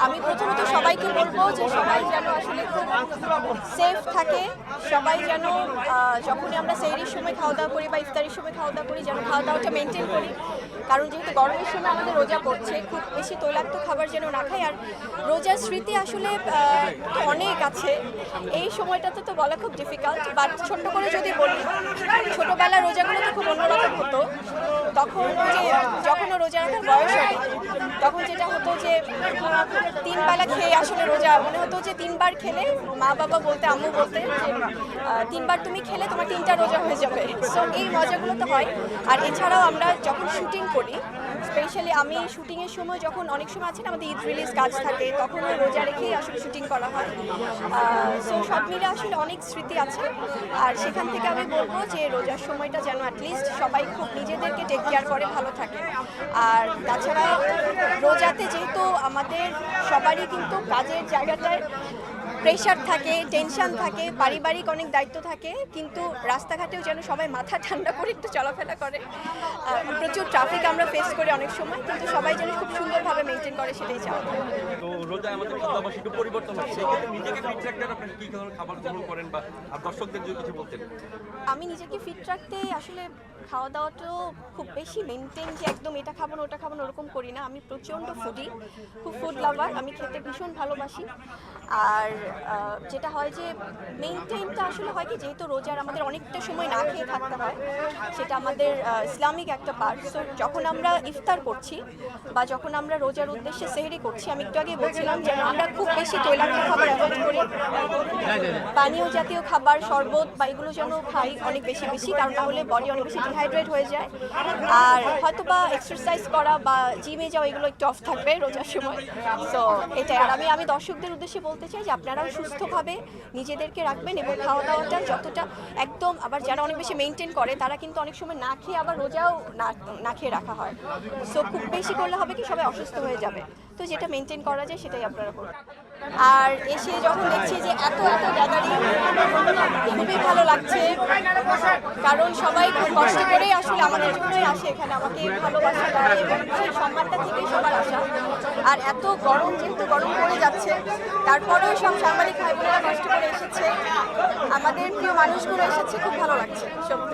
আমি প্রথমত সবাইকে বলবো যে সবাই যেন আসলে খুব সেফ থাকে, সবাই যেন যখনই আমরা সেহরির সময় খাওয়া দাওয়া করি বা ইফতারির সময় খাওয়া দাওয়া করি যেন খাওয়া দাওয়াটা মেনটেন করি, কারণ যেহেতু গরমের সময় আমাদের রোজা পড়ছে, খুব বেশি তৈলাক্ত খাবার যেন না খাই। আর রোজার স্মৃতি আসলে অনেক আছে, এই সময়টাতে তো বলা খুব ডিফিকাল্ট, বাট ছোট্ট করে যদি বলি, ছোটোবেলার রোজাগুলো তো খুব অন্যরকম হতো। তখন যখনও রোজা রাখার বয়স হবে তখন যেটা হতো যে 3 বেলা খেয়ে আসলে রোজা মনে হতো যে 3 বার খেলে, মা বাবা বলতে, আম্মু বলতে যে 3 বার তুমি খেলে তোমার 3টা রোজা হয়ে যাবে। সো এই মজাগুলো তো হয়। আর এছাড়াও আমরা যখন শুটিং করি, স্পেশালি আমি শুটিংয়ের সময় যখন অনেক সময় আছে না আমাদের ঈদ রিলিজ কাজ থাকে, তখন ওই রোজা রেখেই আসলে শুটিং করা হয়। সো সব মিলে আসলে অনেক স্মৃতি আছে। আর সেখান থেকে আমি বলবো যে রোজার সময়টা যেন অ্যাটলিস্ট সবাই খুব নিজেদেরকে টেক কেয়ার করে ভালো থাকে। আর তাছাড়া রোজাতে যেহেতু আমাদের সবারই কিন্তু কাজের জায়গাটায় প্রেশার থাকে, টেনশন থাকে, পারিবারিক অনেক দায়িত্ব থাকে, কিন্তু রাস্তাঘাটেও যেন সবাই মাথা ঠান্ডা করে একটু চলাফেরা করে। প্রচুর ট্রাফিক আমরা ফেস করি অনেক সময়, কিন্তু সবাই যেন খুব সুন্দরভাবে মেনটেন করে সেটাই চাওয়া। তো রোজায় আমাদের খাদ্যাভ্যাস একটু পরিবর্তন হচ্ছে, সেক্ষেত্রে নিজেকে ফিট রাখতে আপনি কী ধরনের খাবার গ্রহণ করেন বা দর্শকদের যদি কিছু বলতেন? আমি নিজেকে ফিট রাখতে আসলে খাওয়া দাওয়াটাও খুব বেশি মেনটেন যে একদম এটা খাবো না ওটা খাবো না ওরকম করি না। আমি প্রচণ্ড ফুডি, খুব ফুড লাভার, আমি খেতে ভীষণ ভালোবাসি। আর যেটা হয় যে মেনটেনটা আসলে হয় কি, যেহেতু রোজার আমাদের অনেকটা সময় না খেয়ে থাকতে হয়, সেটা আমাদের ইসলামিক একটা পার্ট। সো যখন আমরা ইফতার করছি বা যখন আমরা রোজার উদ্দেশ্যে সেহরি করছি, আমি একটু আগে বলছিলাম যে আমরা খুব বেশি তৈলাক্ত খাবার অ্যাভয়েড করি, পানীয় জাতীয় খাবার, শরবত বা এগুলো যেন খাই অনেক বেশি বেশি, কারণ তাহলে বডি অনেক বেশি ডিহাইড্রেট হয়ে যায়। আর হয়তো বা এক্সারসাইজ করা বা জিমে যাওয়া এগুলো একটু অফ থাকবে রোজার সময়। সো এটাই। আর আমি দর্শকদের উদ্দেশ্যে বলতে চাই যে আপনারাও সুস্থভাবে নিজেদেরকে রাখবেন এবং খাওয়া দাওয়াটা যতটা একদম, আবার যারা অনেক বেশি মেনটেন করে তারা কিন্তু অনেক সময় না খেয়ে আবার রোজাও না খেয়ে রাখা হয়। সো খুব বেশি করলে হবে কি, সবাই অসুস্থ হয়ে যাবে। তো যেটা মেনটেন করা যায় সেটাই আপনারা করুন। আর এসে যখন দেখছি যে এত গ্যাদারিং, খুবই ভালো লাগছে, কারণ সবাই খুব কষ্ট করেই আসলে আমাদের জন্যই আসে এখানে, আমাকে ভালোবাসা দেয় এবং সেই সম্মানটা থেকেই সবার আসা। আর এত গরম, যেহেতু গরম পড়ে যাচ্ছে, তারপরেও সব সাংবাদিক ভাই বোনেরা কষ্ট করে এসেছে, আমাদের প্রিয় মানুষগুলো এসেছে, খুব ভালো লাগছে সত্যি।